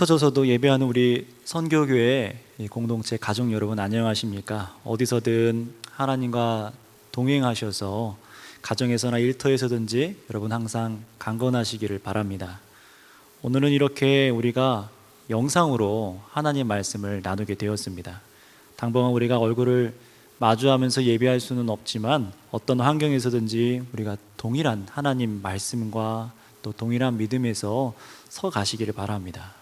흩어져서도 예배하는 우리 선교교회 공동체 가족 여러분 안녕하십니까? 어디서든 하나님과 동행하셔서 가정에서나 일터에서든지 여러분 항상 강건하시기를 바랍니다. 오늘은 이렇게 우리가 영상으로 하나님 말씀을 나누게 되었습니다. 당분간 우리가 얼굴을 마주하면서 예배할 수는 없지만 어떤 환경에서든지 우리가 동일한 하나님 말씀과 또 동일한 믿음에서 서 가시기를 바랍니다.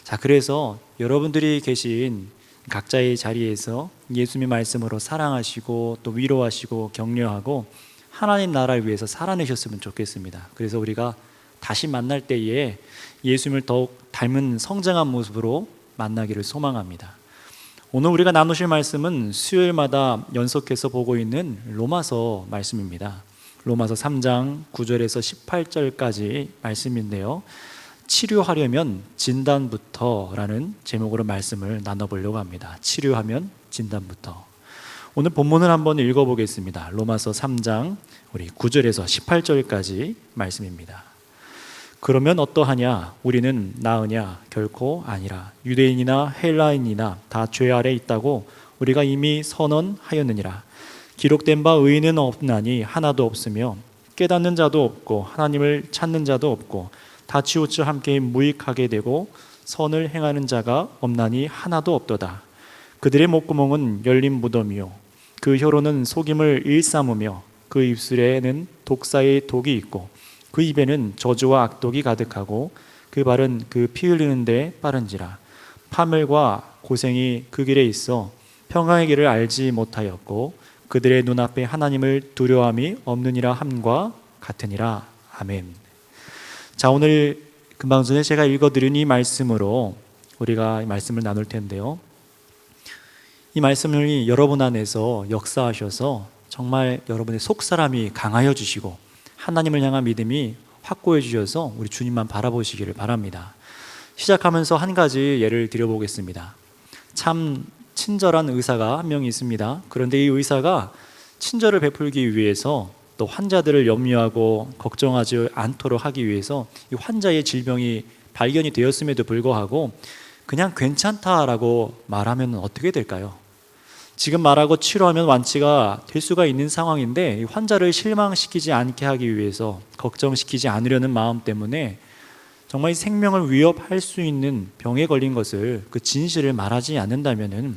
자, 그래서 여러분들이 계신 각자의 자리에서 예수님의 말씀으로 사랑하시고 또 위로하시고 격려하고 하나님 나라를 위해서 살아내셨으면 좋겠습니다. 그래서 우리가 다시 만날 때에 예수님을 더욱 닮은 성장한 모습으로 만나기를 소망합니다. 오늘 우리가 나누실 말씀은 수요일마다 연속해서 보고 있는 로마서 말씀입니다. 로마서 3장 9절에서 18절까지 말씀인데요, 치료하려면 진단부터라는 제목으로 말씀을 나눠보려고 합니다. 치료하면 진단부터. 오늘 본문을 한번 읽어보겠습니다. 로마서 3장 우리 9절에서 18절까지 말씀입니다. 그러면 어떠하냐? 우리는 나으냐? 결코 아니라. 유대인이나 헬라인이나 다 죄 아래 있다고 우리가 이미 선언하였느니라. 기록된 바 의인은 없나니 하나도 없으며 깨닫는 자도 없고 하나님을 찾는 자도 없고 다 치우쳐 함께 무익하게 되고 선을 행하는 자가 없나니 하나도 없도다. 그들의 목구멍은 열린 무덤이요 그 혀로는 속임을 일삼으며 그 입술에는 독사의 독이 있고 그 입에는 저주와 악독이 가득하고 그 발은 그 피 흘리는 데 빠른지라. 파멸과 고생이 그 길에 있어 평강의 길을 알지 못하였고 그들의 눈앞에 하나님을 두려움이 없느니라 함과 같으니라. 아멘. 자, 오늘 금방 전에 제가 읽어드린 이 말씀으로 우리가 이 말씀을 나눌 텐데요, 이 말씀을 여러분 안에서 역사하셔서 정말 여러분의 속사람이 강하여 주시고 하나님을 향한 믿음이 확고해 주셔서 우리 주님만 바라보시기를 바랍니다. 시작하면서 한 가지 예를 드려보겠습니다. 참 친절한 의사가 한 명 있습니다. 그런데 이 의사가 친절을 베풀기 위해서 또 환자들을 염려하고 걱정하지 않도록 하기 위해서 이 환자의 질병이 발견이 되었음에도 불구하고 그냥 괜찮다라고 말하면 어떻게 될까요? 지금 말하고 치료하면 완치가 될 수가 있는 상황인데 이 환자를 실망시키지 않게 하기 위해서 걱정시키지 않으려는 마음 때문에 정말 이 생명을 위협할 수 있는 병에 걸린 것을 그 진실을 말하지 않는다면은,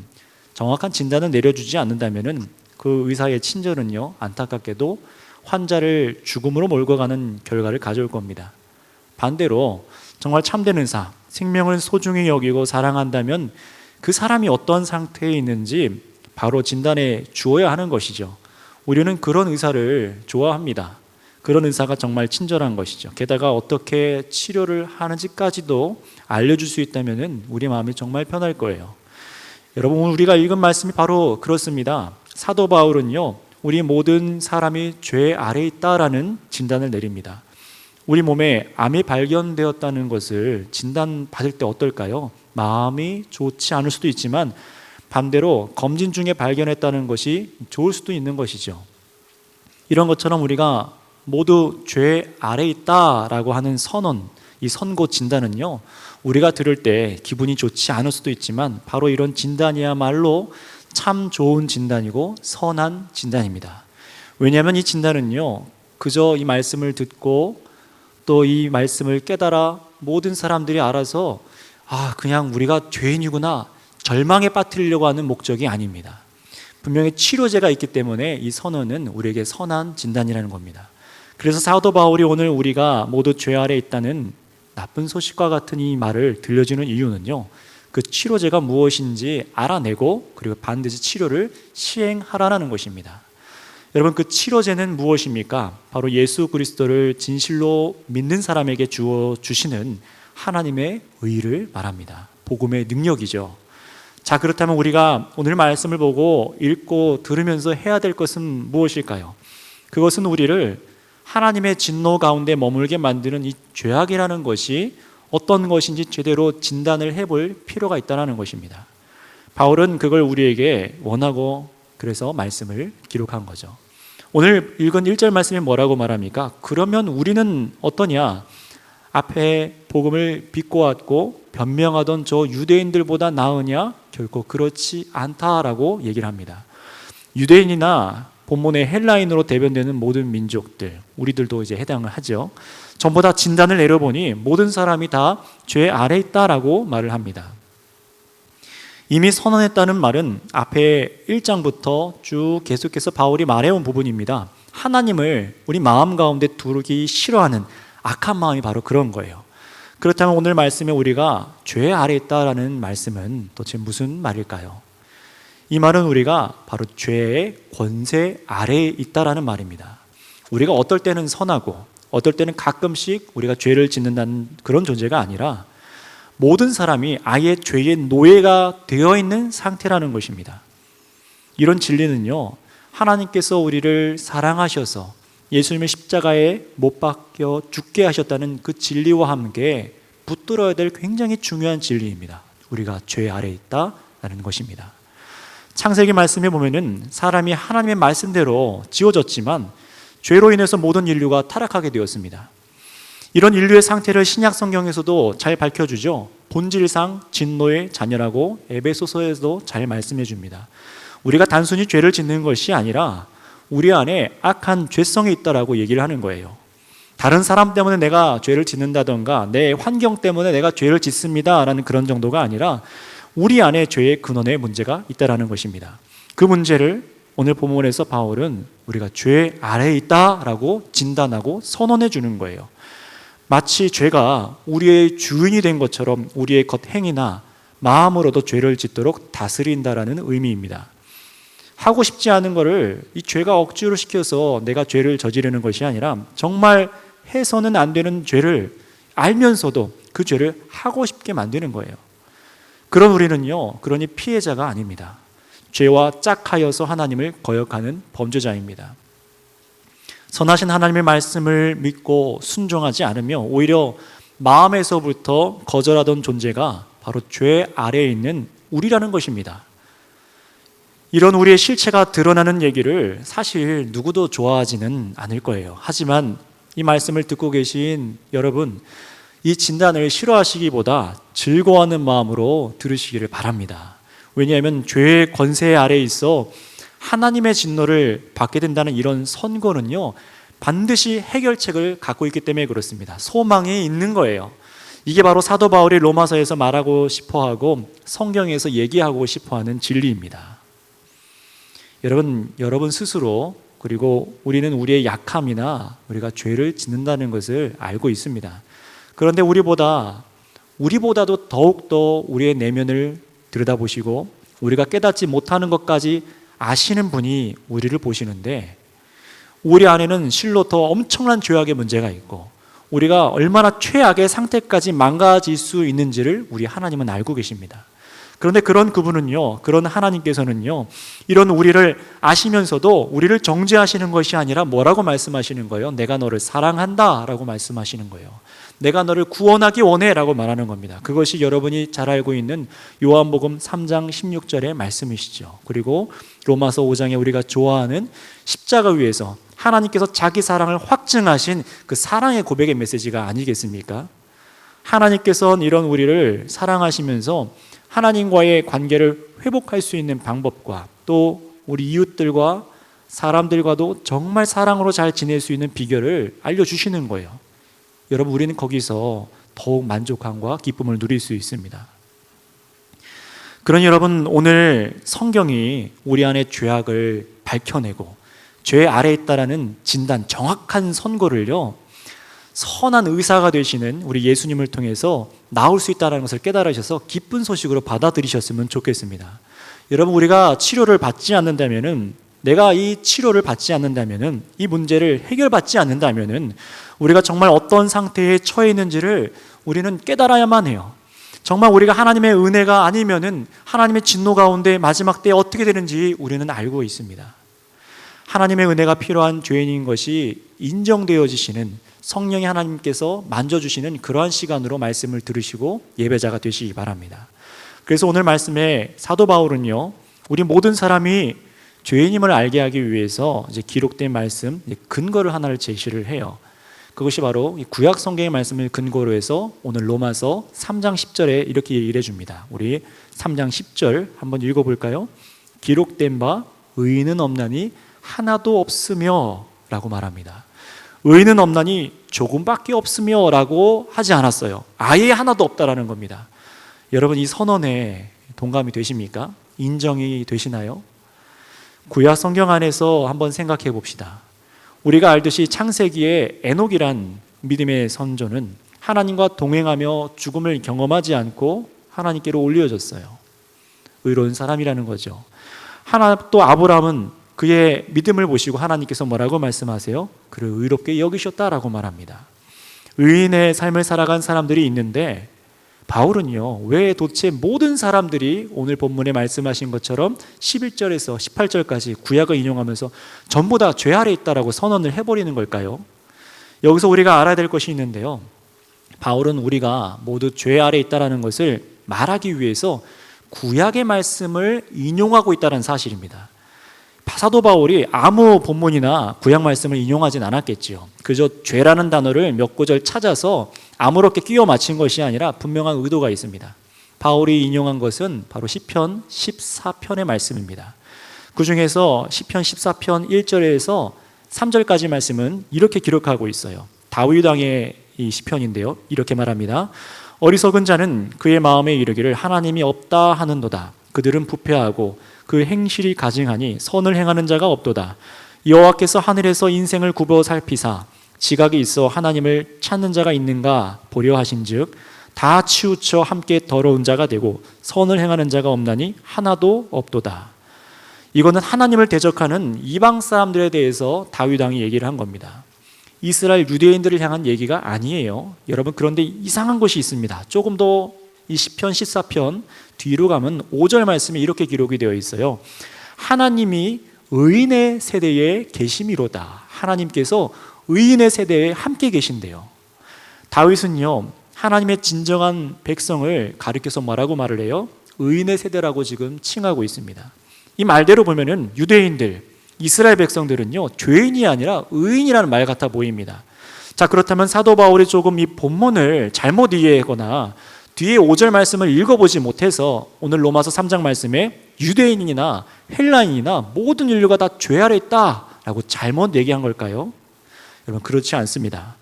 정확한 진단을 내려주지 않는다면은 그 의사의 친절은요, 안타깝게도 환자를 죽음으로 몰고 가는 결과를 가져올 겁니다. 반대로 정말 참된 의사, 생명을 소중히 여기고 사랑한다면 그 사람이 어떤 상태에 있는지 바로 진단해 주어야 하는 것이죠. 우리는 그런 의사를 좋아합니다. 그런 의사가 정말 친절한 것이죠. 게다가 어떻게 치료를 하는지까지도 알려줄 수 있다면 우리 마음이 정말 편할 거예요. 여러분, 우리가 읽은 말씀이 바로 그렇습니다. 사도 바울은요, 우리 모든 사람이 죄 아래 있다라는 진단을 내립니다. 우리 몸에 암이 발견되었다는 것을 진단받을 때 어떨까요? 마음이 좋지 않을 수도 있지만 반대로 검진 중에 발견했다는 것이 좋을 수도 있는 것이죠. 이런 것처럼 우리가 모두 죄 아래 있다라고 하는 선언, 이 선고 진단은요, 우리가 들을 때 기분이 좋지 않을 수도 있지만 바로 이런 진단이야말로 참 좋은 진단이고 선한 진단입니다. 왜냐하면 이 진단은요, 그저 이 말씀을 듣고 또 이 말씀을 깨달아 모든 사람들이 알아서 그냥 우리가 죄인이구나 절망에 빠뜨리려고 하는 목적이 아닙니다. 분명히 치료제가 있기 때문에 이 선언은 우리에게 선한 진단이라는 겁니다. 그래서 사도 바울이 오늘 우리가 모두 죄 아래 있다는 나쁜 소식과 같은 이 말을 들려주는 이유는요, 그 치료제가 무엇인지 알아내고 그리고 반드시 치료를 시행하라는 것입니다. 여러분, 그 치료제는 무엇입니까? 바로 예수 그리스도를 진실로 믿는 사람에게 주시는 하나님의 의를 말합니다. 복음의 능력이죠. 자, 그렇다면 우리가 오늘 말씀을 보고 읽고 들으면서 해야 될 것은 무엇일까요? 그것은 우리를 하나님의 진노 가운데 머물게 만드는 이 죄악이라는 것이 어떤 것인지 제대로 진단을 해볼 필요가 있다는 것입니다. 바울은 그걸 우리에게 원하고 그래서 말씀을 기록한 거죠. 오늘 읽은 1절 말씀이 뭐라고 말합니까? 그러면 우리는 어떠냐? 앞에 복음을 비꼬았고 변명하던 저 유대인들보다 나으냐? 결코 그렇지 않다라고 얘기를 합니다. 유대인이나 본문의 헬라인으로 대변되는 모든 민족들, 우리들도 이제 해당을 하죠. 전부 다 진단을 내려보니 모든 사람이 다 죄 아래 있다라고 말을 합니다. 이미 선언했다는 말은 앞에 1장부터 쭉 계속해서 바울이 말해온 부분입니다. 하나님을 우리 마음 가운데 두르기 싫어하는 악한 마음이 바로 그런 거예요. 그렇다면 오늘 말씀에 우리가 죄 아래 있다라는 말씀은 도대체 무슨 말일까요? 이 말은 우리가 바로 죄의 권세 아래에 있다라는 말입니다. 우리가 어떨 때는 선하고 어떨 때는 가끔씩 우리가 죄를 짓는다는 그런 존재가 아니라 모든 사람이 아예 죄의 노예가 되어 있는 상태라는 것입니다. 이런 진리는요, 하나님께서 우리를 사랑하셔서 예수님의 십자가에 못 박혀 죽게 하셨다는 그 진리와 함께 붙들어야 될 굉장히 중요한 진리입니다. 우리가 죄 아래에 있다라는 것입니다. 창세기 말씀에 보면은 사람이 하나님의 말씀대로 지어졌지만 죄로 인해서 모든 인류가 타락하게 되었습니다. 이런 인류의 상태를 신약 성경에서도 잘 밝혀주죠. 본질상 진노의 자녀라고 에베소서에서도 잘 말씀해 줍니다. 우리가 단순히 죄를 짓는 것이 아니라 우리 안에 악한 죄성이 있다라고 얘기를 하는 거예요. 다른 사람 때문에 내가 죄를 짓는다던가 내 환경 때문에 내가 죄를 짓습니다라는 그런 정도가 아니라 우리 안에 죄의 근원에 문제가 있다라는 것입니다. 그 문제를 오늘 본문에서 바울은 우리가 죄 아래에 있다라고 진단하고 선언해 주는 거예요. 마치 죄가 우리의 주인이 된 것처럼 우리의 겉행이나 마음으로도 죄를 짓도록 다스린다라는 의미입니다. 하고 싶지 않은 것을 이 죄가 억지로 시켜서 내가 죄를 저지르는 것이 아니라 정말 해서는 안 되는 죄를 알면서도 그 죄를 하고 싶게 만드는 거예요. 그런 우리는요, 그러니 피해자가 아닙니다. 죄와 짝하여서 하나님을 거역하는 범죄자입니다. 선하신 하나님의 말씀을 믿고 순종하지 않으며 오히려 마음에서부터 거절하던 존재가 바로 죄 아래에 있는 우리라는 것입니다. 이런 우리의 실체가 드러나는 얘기를 사실 누구도 좋아하지는 않을 거예요. 하지만 이 말씀을 듣고 계신 여러분, 이 진단을 싫어하시기보다 즐거워하는 마음으로 들으시기를 바랍니다. 왜냐하면 죄의 권세 아래에 있어 하나님의 진노를 받게 된다는 이런 선고는요, 반드시 해결책을 갖고 있기 때문에 그렇습니다. 소망이 있는 거예요. 이게 바로 사도 바울이 로마서에서 말하고 싶어하고 성경에서 얘기하고 싶어하는 진리입니다. 여러분 스스로, 그리고 우리는 우리의 약함이나 우리가 죄를 짓는다는 것을 알고 있습니다. 그런데 우리보다도 더욱더 우리의 내면을 들여다보시고 우리가 깨닫지 못하는 것까지 아시는 분이 우리를 보시는데, 우리 안에는 실로 더 엄청난 죄악의 문제가 있고 우리가 얼마나 최악의 상태까지 망가질 수 있는지를 우리 하나님은 알고 계십니다. 그런데 그런 그분은요, 그런 하나님께서는요, 이런 우리를 아시면서도 우리를 정죄하시는 것이 아니라 뭐라고 말씀하시는 거예요? 내가 너를 사랑한다 라고 말씀하시는 거예요. 내가 너를 구원하기 원해 라고 말하는 겁니다. 그것이 여러분이 잘 알고 있는 요한복음 3장 16절의 말씀이시죠. 그리고 로마서 5장에 우리가 좋아하는 십자가 위에서 하나님께서 자기 사랑을 확증하신 그 사랑의 고백의 메시지가 아니겠습니까? 하나님께서는 이런 우리를 사랑하시면서 하나님과의 관계를 회복할 수 있는 방법과 또 우리 이웃들과 사람들과도 정말 사랑으로 잘 지낼 수 있는 비결을 알려주시는 거예요. 여러분, 우리는 거기서 더욱 만족함과 기쁨을 누릴 수 있습니다. 그러니 여러분, 오늘 성경이 우리 안의 죄악을 밝혀내고 죄 아래에 있다라는 진단, 정확한 선고를요, 선한 의사가 되시는 우리 예수님을 통해서 나올 수 있다는 것을 깨달으셔서 기쁜 소식으로 받아들이셨으면 좋겠습니다. 여러분, 우리가 치료를 받지 않는다면은, 내가 이 치료를 받지 않는다면은, 이 문제를 해결받지 않는다면은 우리가 정말 어떤 상태에 처해 있는지를 우리는 깨달아야만 해요. 정말 우리가 하나님의 은혜가 아니면은 하나님의 진노 가운데 마지막 때에 어떻게 되는지 우리는 알고 있습니다. 하나님의 은혜가 필요한 죄인인 것이 인정되어지시는 성령의 하나님께서 만져주시는 그러한 시간으로 말씀을 들으시고 예배자가 되시기 바랍니다. 그래서 오늘 말씀에 사도 바울은요, 우리 모든 사람이 죄인임을 알게 하기 위해서 이제 기록된 말씀, 근거를 하나를 제시를 해요. 그것이 바로 이 구약 성경의 말씀을 근거로 해서 오늘 로마서 3장 10절에 이렇게 얘기를 해줍니다. 우리 3장 10절 한번 읽어볼까요? 기록된 바 의인은 없나니 하나도 없으며 라고 말합니다. 의인은 없나니 조금밖에 없으며 라고 하지 않았어요. 아예 하나도 없다라는 겁니다. 여러분, 이 선언에 동감이 되십니까? 인정이 되시나요? 구약 성경 안에서 한번 생각해 봅시다. 우리가 알듯이 창세기에 에녹이란 믿음의 선조는 하나님과 동행하며 죽음을 경험하지 않고 하나님께로 올려졌어요. 의로운 사람이라는 거죠. 또 아브라함은 그의 믿음을 보시고 하나님께서 뭐라고 말씀하세요? 그를 의롭게 여기셨다라고 말합니다. 의인의 삶을 살아간 사람들이 있는데 바울은요, 왜 도대체 모든 사람들이 오늘 본문에 말씀하신 것처럼 11절에서 18절까지 구약을 인용하면서 전부 다 죄 아래 있다라고 선언을 해버리는 걸까요? 여기서 우리가 알아야 될 것이 있는데요, 바울은 우리가 모두 죄 아래 있다라는 것을 말하기 위해서 구약의 말씀을 인용하고 있다는 사실입니다. 사도 바울이 아무 본문이나 구약 말씀을 인용하진 않았겠지요. 그저 죄라는 단어를 몇 구절 찾아서 아무렇게 끼워 맞춘 것이 아니라 분명한 의도가 있습니다. 바울이 인용한 것은 바로 시편 14편의 말씀입니다. 그 중에서 시편 14편 1절에서 3절까지 말씀은 이렇게 기록하고 있어요. 다윗 왕의 이 시편인데요, 이렇게 말합니다. 어리석은 자는 그의 마음에 이르기를 하나님이 없다 하는도다. 그들은 부패하고 그 행실이 가증하니 선을 행하는 자가 없도다. 여호와께서 하늘에서 인생을 굽어 살피사 지각이 있어 하나님을 찾는 자가 있는가 보려 하신즉 다 치우쳐 함께 더러운 자가 되고 선을 행하는 자가 없나니 하나도 없도다. 이거는 하나님을 대적하는 이방 사람들에 대해서 다윗 왕이 얘기를 한 겁니다. 이스라엘 유대인들을 향한 얘기가 아니에요. 여러분, 그런데 이상한 것이 있습니다. 조금 더 이 시편 14편 뒤로 가면 5절 말씀에 이렇게 기록이 되어 있어요. 하나님이 의인의 세대에 계심이로다. 하나님께서 의인의 세대에 함께 계신대요. 다윗은요, 하나님의 진정한 백성을 가리켜서 뭐라고 말을 해요? 의인의 세대라고 지금 칭하고 있습니다. 이 말대로 보면은 유대인들, 이스라엘 백성들은요, 죄인이 아니라 의인이라는 말 같아 보입니다. 자, 그렇다면 사도 바울이 조금 이 본문을 잘못 이해하거나 뒤에 5절 말씀을 읽어보지 못해서 오늘 로마서 3장 말씀에 유대인이나 헬라인이나 모든 인류가 다 죄 아래 있다라고 잘못 얘기한 걸까요? 여러분, 그렇지 않습니다.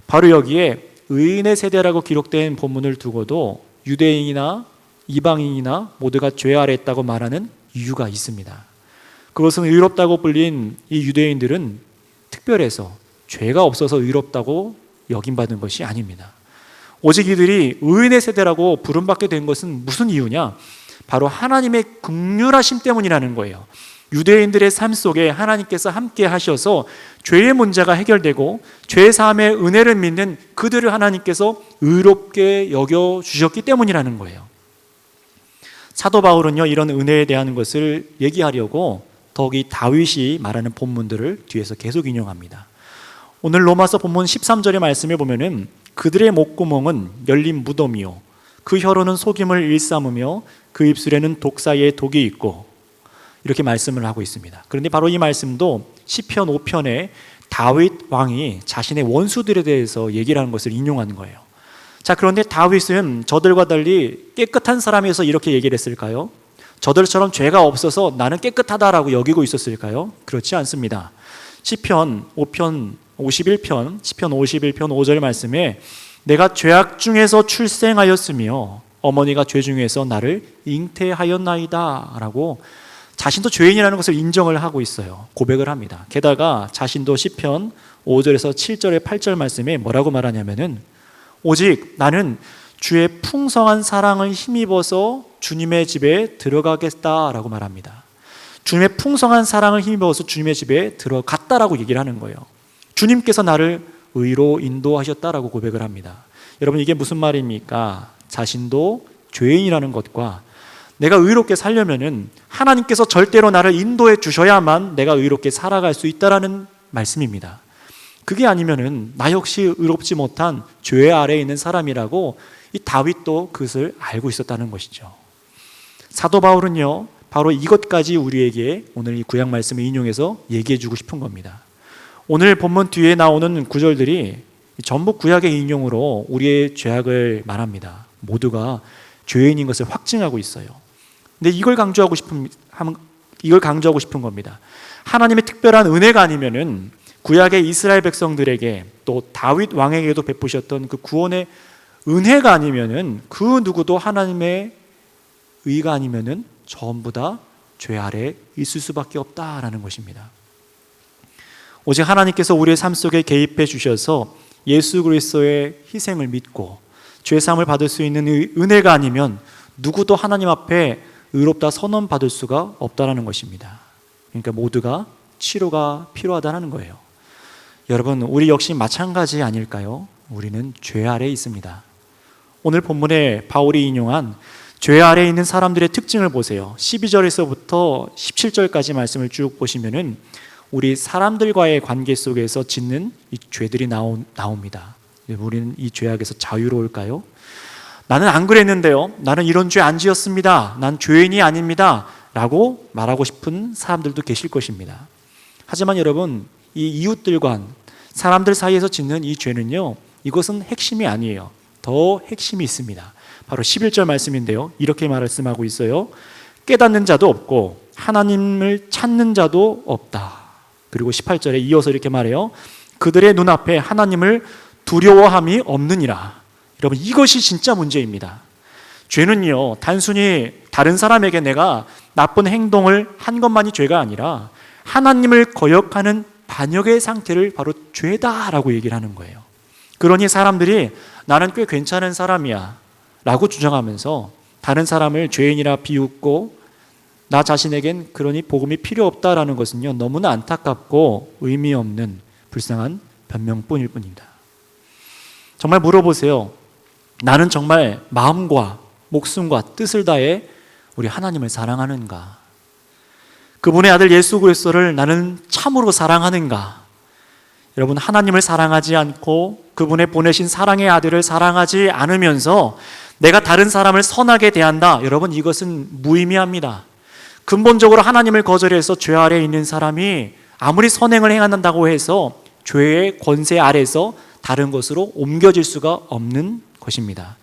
바로 여기에 의인의 세대라고 기록된 본문을 두고도 유대인이나 이방인이나 모두가 죄 아래 있다고 말하는 이유가 있습니다. 그것은 의롭다고 불린 이 유대인들은 특별해서 죄가 없어서 의롭다고 여김받은 것이 아닙니다. 오직 이들이 의인의 세대라고 부름받게 된 것은 무슨 이유냐? 바로 하나님의 긍휼하심 때문이라는 거예요. 유대인들의 삶 속에 하나님께서 함께 하셔서 죄의 문제가 해결되고 죄 사함의 은혜를 믿는 그들을 하나님께서 의롭게 여겨주셨기 때문이라는 거예요. 사도 바울은요, 이런 은혜에 대한 것을 얘기하려고 더욱이 다윗이 말하는 본문들을 뒤에서 계속 인용합니다. 오늘 로마서 본문 13절의 말씀을 보면은 그들의 목구멍은 열린 무덤이요 그 혀로는 속임을 일삼으며 그 입술에는 독사의 독이 있고, 이렇게 말씀을 하고 있습니다. 그런데 바로 이 말씀도 시편 5편에 다윗 왕이 자신의 원수들에 대해서 얘기를 하는 것을 인용하는 거예요. 자, 그런데 다윗은 저들과 달리 깨끗한 사람이어서 이렇게 얘기를 했을까요? 저들처럼 죄가 없어서 나는 깨끗하다라고 여기고 있었을까요? 그렇지 않습니다. 시편 51편 5절 말씀에 내가 죄악 중에서 출생하였으며 어머니가 죄 중에서 나를 잉태하였나이다 라고 자신도 죄인이라는 것을 인정을 하고 있어요. 고백을 합니다. 게다가 자신도 시편 5절에서 7절의 8절 말씀에 뭐라고 말하냐면은 오직 나는 주의 풍성한 사랑을 힘입어서 주님의 집에 들어가겠다라고 말합니다. 주님의 풍성한 사랑을 힘입어서 주님의 집에 들어갔다라고 얘기를 하는 거예요. 주님께서 나를 의로 인도하셨다라고 고백을 합니다. 여러분, 이게 무슨 말입니까? 자신도 죄인이라는 것과 내가 의롭게 살려면은 하나님께서 절대로 나를 인도해 주셔야만 내가 의롭게 살아갈 수 있다라는 말씀입니다. 그게 아니면은 나 역시 의롭지 못한 죄 아래에 있는 사람이라고 이 다윗도 그것을 알고 있었다는 것이죠. 사도 바울은요, 바로 이것까지 우리에게 오늘 이 구약 말씀을 인용해서 얘기해 주고 싶은 겁니다. 오늘 본문 뒤에 나오는 구절들이 전부 구약의 인용으로 우리의 죄악을 말합니다. 모두가 죄인인 것을 확증하고 있어요. 근데 이걸 강조하고 싶은 겁니다. 하나님의 특별한 은혜가 아니면은 구약의 이스라엘 백성들에게 또 다윗 왕에게도 베푸셨던 그 구원의 은혜가 아니면은 그 누구도 하나님의 의가 아니면은 전부 다 죄 아래 있을 수밖에 없다라는 것입니다. 오직 하나님께서 우리의 삶 속에 개입해 주셔서 예수 그리스도의 희생을 믿고 죄 사함을 받을 수 있는 은혜가 아니면 누구도 하나님 앞에 의롭다 선언받을 수가 없다라는 것입니다. 그러니까 모두가 치료가 필요하다는 거예요. 여러분, 우리 역시 마찬가지 아닐까요? 우리는 죄 아래에 있습니다. 오늘 본문에 바울이 인용한 죄 아래에 있는 사람들의 특징을 보세요. 12절에서부터 17절까지 말씀을 쭉 보시면은 우리 사람들과의 관계 속에서 짓는 이 죄들이 나옵니다. 우리는 이 죄악에서 자유로울까요? 나는 안 그랬는데요. 나는 이런 죄 안 지었습니다. 난 죄인이 아닙니다. 라고 말하고 싶은 사람들도 계실 것입니다. 하지만 여러분, 이 이웃들과 사람들 사이에서 짓는 이 죄는요, 이것은 핵심이 아니에요. 더 핵심이 있습니다. 바로 11절 말씀인데요. 이렇게 말씀하고 있어요. 깨닫는 자도 없고 하나님을 찾는 자도 없다. 그리고 18절에 이어서 이렇게 말해요. 그들의 눈앞에 하나님을 두려워함이 없느니라. 여러분, 이것이 진짜 문제입니다. 죄는요, 단순히 다른 사람에게 내가 나쁜 행동을 한 것만이 죄가 아니라 하나님을 거역하는 반역의 상태를 바로 죄다라고 얘기를 하는 거예요. 그러니 사람들이 나는 꽤 괜찮은 사람이야 라고 주장하면서 다른 사람을 죄인이라 비웃고 나 자신에겐 그러니 복음이 필요 없다라는 것은요, 너무나 안타깝고 의미 없는 불쌍한 변명뿐일 뿐입니다. 정말 물어보세요. 나는 정말 마음과 목숨과 뜻을 다해 우리 하나님을 사랑하는가? 그분의 아들 예수 그리스도를 나는 참으로 사랑하는가? 여러분, 하나님을 사랑하지 않고 그분의 보내신 사랑의 아들을 사랑하지 않으면서 내가 다른 사람을 선하게 대한다. 여러분, 이것은 무의미합니다. 근본적으로 하나님을 거절해서 죄 아래에 있는 사람이 아무리 선행을 행한다고 해서 죄의 권세 아래에서 다른 것으로 옮겨질 수가 없는 것입니다.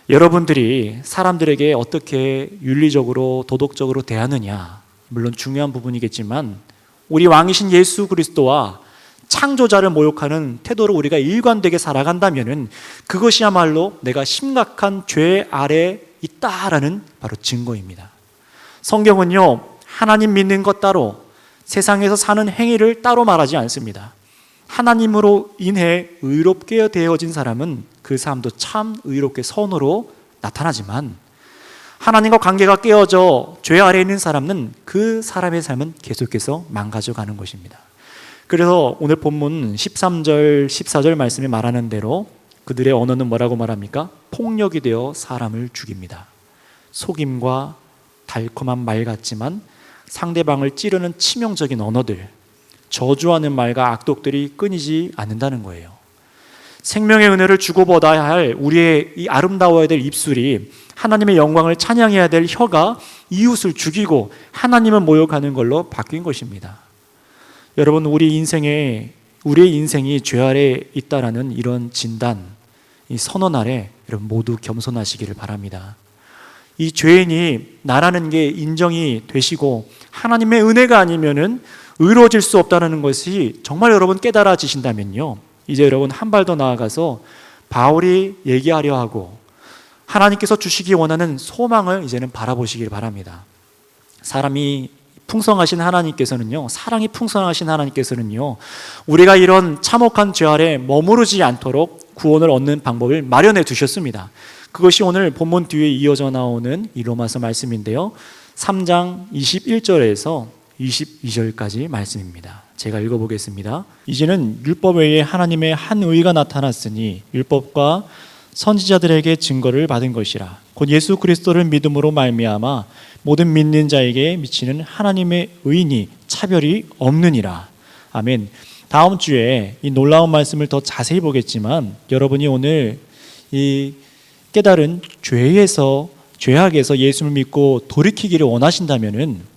여러분들이 사람들에게 어떻게 윤리적으로 도덕적으로 대하느냐, 물론 중요한 부분이겠지만 우리 왕이신 예수 그리스도와 창조자를 모욕하는 태도로 우리가 일관되게 살아간다면 그것이야말로 내가 심각한 죄 아래에 있다라는 바로 증거입니다. 성경은요, 하나님 믿는 것 따로 세상에서 사는 행위를 따로 말하지 않습니다. 하나님으로 인해 의롭게 되어진 사람은 그 사람도 참 의롭게 선으로 나타나지만 하나님과 관계가 깨어져 죄 아래에 있는 사람은 그 사람의 삶은 계속해서 망가져가는 것입니다. 그래서 오늘 본문 13절, 14절 말씀에 말하는 대로 그들의 언어는 뭐라고 말합니까? 폭력이 되어 사람을 죽입니다. 속임과 달콤한 말 같지만 상대방을 찌르는 치명적인 언어들, 저주하는 말과 악독들이 끊이지 않는다는 거예요. 생명의 은혜를 주고받아야 할 우리의 이 아름다워야 될 입술이, 하나님의 영광을 찬양해야 될 혀가 이웃을 죽이고 하나님을 모욕하는 걸로 바뀐 것입니다. 여러분, 우리의 인생이 죄 아래에 있다라는 이런 진단, 이 선언 아래 여러분 모두 겸손하시기를 바랍니다. 이 죄인이 나라는 게 인정이 되시고 하나님의 은혜가 아니면은 의로워질 수 없다는 것이 정말 여러분 깨달아지신다면요, 이제 여러분 한 발 더 나아가서 바울이 얘기하려 하고 하나님께서 주시기 원하는 소망을 이제는 바라보시길 바랍니다. 사람이 풍성하신 하나님께서는요, 사랑이 풍성하신 하나님께서는요, 우리가 이런 참혹한 죄 아래 머무르지 않도록 구원을 얻는 방법을 마련해 두셨습니다. 그것이 오늘 본문 뒤에 이어져 나오는 이 로마서 말씀인데요, 3장 21절에서 22절까지 말씀입니다. 제가 읽어보겠습니다. 이제는 율법 외에 하나님의 한 의가 나타났으니 율법과 선지자들에게 증거를 받은 것이라. 곧 예수 그리스도를 믿음으로 말미암아 모든 믿는 자에게 미치는 하나님의 의인이 차별이 없느니라. 아멘. 다음 주에 이 놀라운 말씀을 더 자세히 보겠지만 여러분이 오늘 이 깨달은 죄악에서 예수를 믿고 돌이키기를 원하신다면은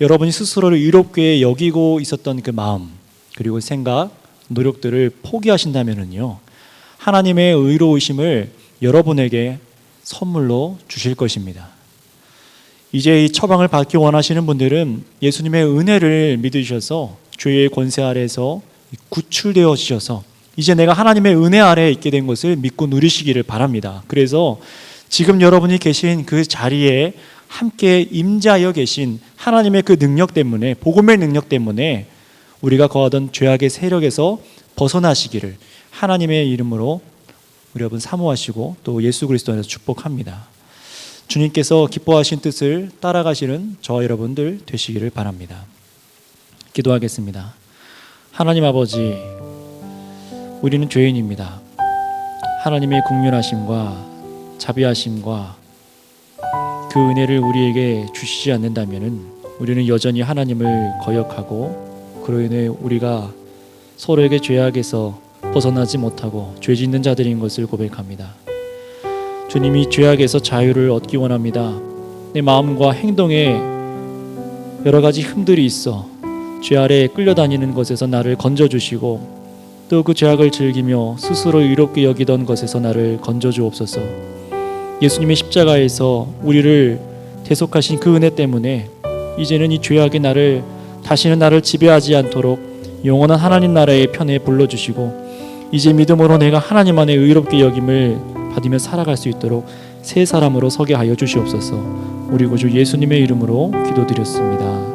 여러분이 스스로를 의롭게 여기고 있었던 그 마음, 그리고 생각, 노력들을 포기하신다면은요, 하나님의 의로우심을 여러분에게 선물로 주실 것입니다. 이제 이 처방을 받기 원하시는 분들은 예수님의 은혜를 믿으셔서 죄의 권세 아래에서 구출되어지셔서 이제 내가 하나님의 은혜 아래에 있게 된 것을 믿고 누리시기를 바랍니다. 그래서 지금 여러분이 계신 그 자리에 함께 임재하여 계신 하나님의 그 능력 때문에, 복음의 능력 때문에 우리가 거하던 죄악의 세력에서 벗어나시기를 하나님의 이름으로 우리 여러분 사모하시고 또 예수 그리스도 안에서 축복합니다. 주님께서 기뻐하신 뜻을 따라가시는 저와 여러분들 되시기를 바랍니다. 기도하겠습니다. 하나님 아버지, 우리는 죄인입니다. 하나님의 국률하심과 자비하심과 그 은혜를 우리에게 주시지 않는다면 우리는 여전히 하나님을 거역하고 그로 인해 우리가 서로에게 죄악에서 벗어나지 못하고 죄 짓는 자들인 것을 고백합니다. 주님이 죄악에서 자유를 얻기 원합니다. 내 마음과 행동에 여러 가지 흠들이 있어 죄 아래에 끌려다니는 것에서 나를 건져주시고 또 그 죄악을 즐기며 스스로 의롭게 여기던 것에서 나를 건져주옵소서. 예수님의 십자가에서 우리를 대속하신 그 은혜 때문에 이제는 이 죄악의 나를 다시는 나를 지배하지 않도록 영원한 하나님 나라의 편에 불러주시고 이제 믿음으로 내가 하나님 안에 의롭게 여김을 받으며 살아갈 수 있도록 새 사람으로 서게 하여 주시옵소서. 우리 구주 예수님의 이름으로 기도드렸습니다.